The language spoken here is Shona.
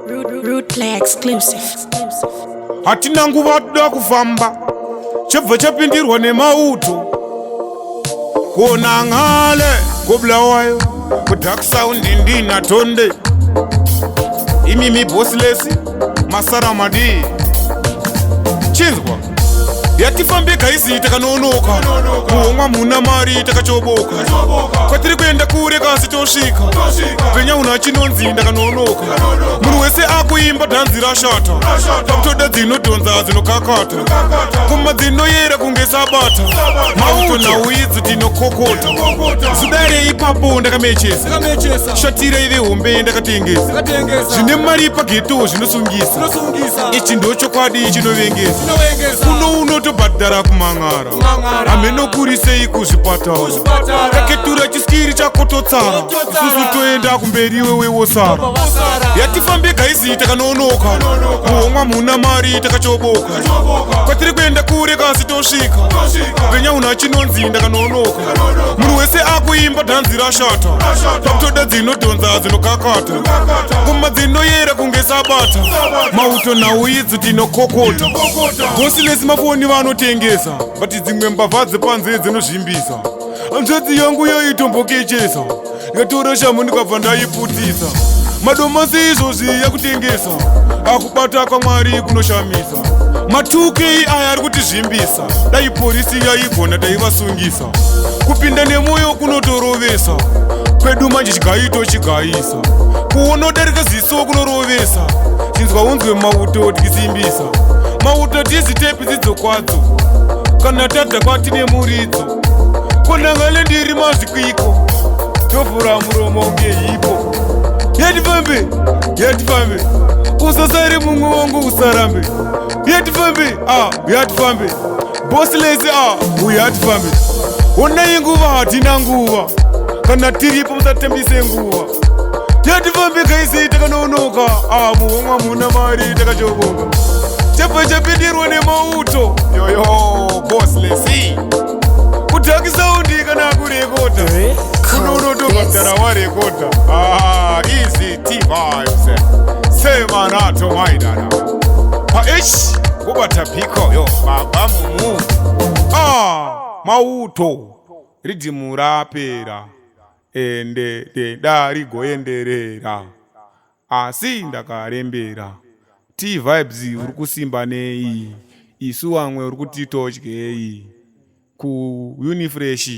Root play exclusive. Hatina nguva toda kufamba chebva chapindirwa nemauto kuona ng'ale kobulawayo kudark sound ndina tonde imimi bossless masara madi chinzwa yatifambe gaisi takanonoka kuomwa muna mari takachoboka kwatiri kuenda kure kasi tosvika penya una chinonzi ndakanonoka munhu wese akuimba dhanzi rashata pakutoda dzinodhonza dzinokakata koma dzinoyera kunge sabata mauto nhau idzi tinokokota zudare ipapo ndakamechesa shatira ive hombe ndakatengesa zvine mari pageto zvinosungisa ichi ndochokwadi chinovengesa kuno unotobhadhara kumang'ara hamenokurisei kuzvipatara taketura chiskiri chako totsara isusu toenda kumberi wewe wosara yatifambe gaisi takanonoka muomwa muna mari takachoboka kwatiri kuenda kure kasi tosvika penya una chinonzi ndakanonoka munhu wese akuimba dhanzi rashata pakutoda dzinodhonza dzinokakata koma dzinoyera kunge sabata mauto nhau idzi tinokokota bossless mafoni vanotengesa bati dzimwe mbavha dzepanze dzinozvimbisa hanzvadzi yangu yaitombokechesa yatora shamu ndikabva ndaiputisa madomasi izvozvi yakutengesa akubata kwamwari kunoshamisa matukei aya ari kutizvimbisa dai porisi yaigona taivasungisa kupinda nemoyo kunotorovesa kwedu manje chigaito chigayisa kuonodarika ziso kunorovesa chinzwa unzwe mauto tikisimbisa mauto tizitepi dzidzo kwadzo kana tadha kwatine muridzo konangale ndiri mazvikwiko tovhura muromo ngehipo yatifambe usasari mumwe wangu usarambe yatifambe bossless uyatifambe onai nguva hatina nguva kana tiripo musatembise nguva yatifambe gaisi takanonoka muomwa muna mari takachoboka chebva chapindirwa nemauto yoyo bossless kudark sound kana kurekota kunonotobhadhara warekota easy T vibes semanato maidana paish kubata piko yo baba mumu mauto ridhimu rapera ende deda rigoenderera asi ndakarembera T vibes uri kusimba nei isu vamwe uri kuti todyei ku Unifresh